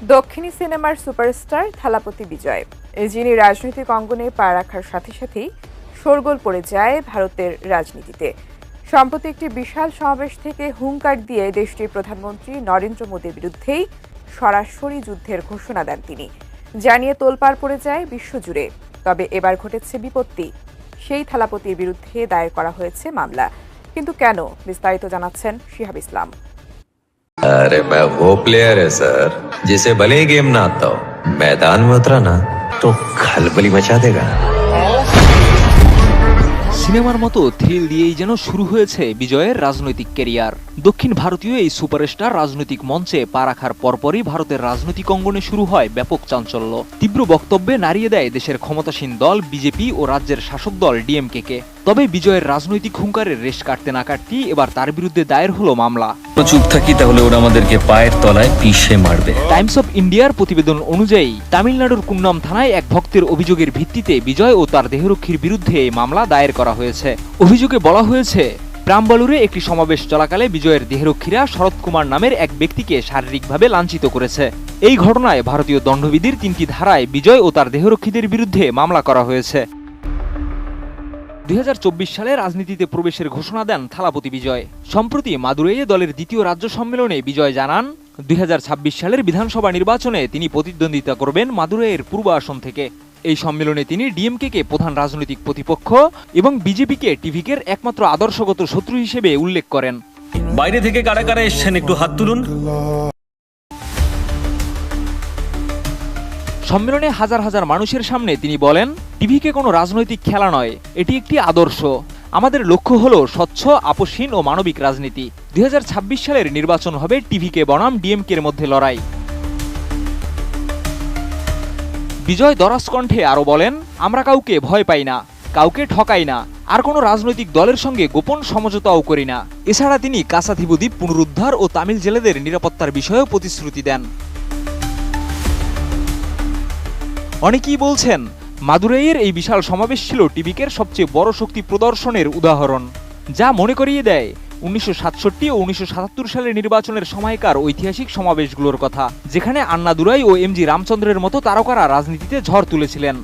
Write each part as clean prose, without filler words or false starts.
দক্ষিণী সিনেমার সুপারস্টার থালাপতি বিজয়, যিনি রাজনৈতিক অঙ্গনে পা রাখার সাথে সাথেই শোরগোল পড়ে যায় ভারতের রাজনীতিতে। সম্প্রতি একটি বিশাল সমাবেশ থেকে হুঙ্কার দিয়ে দেশটির প্রধানমন্ত্রী নরেন্দ্র মোদীর বিরুদ্ধেই সরাসরি যুদ্ধের ঘোষণা দেন তিনি। জানিয়ে তোলপাড় পড়ে যায় বিশ্বজুড়ে। তবে এবার ঘটেছে বিপত্তি। সেই থালাপতির বিরুদ্ধে দায়ের করা হয়েছে মামলা। কিন্তু কেন? বিস্তারিত জানাচ্ছেন শিহাব ইসলাম। अरे मैं वो प्लेयर है सर जिसे भले ही गेम ना आता हो, मैदान में उतरा ना तो खलबली मचा देगा। সিনেমার মতো থ্রিল দিয়েই যেন শুরু হয়েছে বিজয়ের রাজনৈতিক ক্যারিয়ার। দক্ষিণ ভারতীয় এই সুপারস্টার রাজনৈতিক মঞ্চে পা রাখার পরপরই ভারতের রাজনৈতিক অঙ্গনে শুরু হয় ব্যাপক চাঞ্চল্য। তীব্র বক্তব্যে নাড়িয়ে দেয় দেশের ক্ষমতাসীন দল বিজেপি ও রাজ্যের শাসক দল ডিএমকে। তবে বিজয়ের রাজনৈতিক হুঙ্কারের রেশ কাটতে না কাটতেই এবার তার বিরুদ্ধে দায়ের হলো মামলা। চুপ থাকি তাহলে ওরা আমাদেরকে পায়ের তলায় পিষে মারবে। টাইমস অফ ইন্ডিয়ার প্রতিবেদন অনুযায়ী তামিলনাড়ুর কুন্নাম থানায় এক ভক্তের অভিযোগের ভিত্তিতে বিজয় ও তার দেহরক্ষীর বিরুদ্ধে এই মামলা দায়ের করা হয়েছে। অভিযোগে বলা হয়েছে, প্রাম্বালুরে একটি সমাবেশ চলাকালে বিজয়ের দেহরক্ষীরা শরৎ কুমার নামের এক ব্যক্তিকে শারীরিকভাবে লাঞ্ছিত করেছে। এই ঘটনায় ভারতীয় দণ্ডবিধির ৩টি ধারায় বিজয় ও তার দেহরক্ষীদের বিরুদ্ধে মামলা করা হয়েছে। ২০২৪ সালে রাজনীতিতে প্রবেশের ঘোষণা দেন থালাপতি বিজয়। সম্প্রতি মাদুরাইয়ে দলের দ্বিতীয় রাজ্য সম্মেলনে বিজয় জানান, ২০২৬ সালের বিধানসভা নির্বাচনে তিনি প্রতিদ্বন্দ্বিতা করবেন মাদুরাইয়ের পূর্ব আসন থেকে। এই সম্মেলনে তিনি ডিএমকে প্রধান রাজনৈতিক প্রতিপক্ষ এবং বিজেপিকে টিভিকের একমাত্র আদর্শগত শত্রু হিসেবে উল্লেখ করেন। বাইরে থেকে কারা কারা এসেছেন একটু হাত তুলুন। সম্মেলনে হাজার হাজার মানুষের সামনে তিনি বলেন, টিভিকে কোনো রাজনৈতিক খেলা নয়, এটি একটি আদর্শ। আমাদের লক্ষ্য হলো স্বচ্ছ, আপোষহীন ও মানবিক রাজনীতি। ২০২৬ সালের নির্বাচন হবে টিভিকে বনাম ডিএমকের মধ্যে লড়াই। বিজয় দরাজ কণ্ঠে আরও বলেন, আমরা কাউকে ভয় পাই না, কাউকে ঠকাই না, আর কোনো রাজনৈতিক দলের সঙ্গে গোপন সমঝোতাও করি না। এছাড়া তিনি কাসাথিবু দ্বীপ পুনরুদ্ধার ও তামিল জেলেদের নিরাপত্তার বিষয়েও প্রতিশ্রুতি দেন। অনেকেই বলছেন, মাদুরাইয়ের এই বিশাল সমাবেশ ছিল টিভিকের সবচেয়ে বড় শক্তি প্রদর্শনের উদাহরণ, যা মনে করিয়ে দেয় ১৯৬৭ ও ১৯৭৭ সালের নির্বাচনের সময়কার ঐতিহাসিক সমাবেশগুলোর কথা, যেখানে আন্নাদুরাই ও এমজি রামচন্দ্রের মতো তারকারা রাজনীতিতে ঝড় তুলেছিলেন।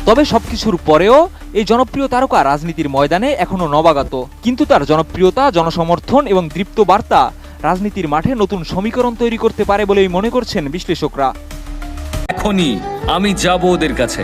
তবে সবকিছুর পরেও এই জনপ্রিয় তারকা রাজনীতির ময়দানে এখনো নবাগত, কিন্তু তার জনপ্রিয়তা, জনসমর্থন এবং দৃপ্ত বার্তা রাজনীতির মাঠে নতুন সমীকরণ তৈরি করতে পারে বলেই মনে করছেন বিশ্লেষকরা। এখনই আমি যাব ওদের কাছে।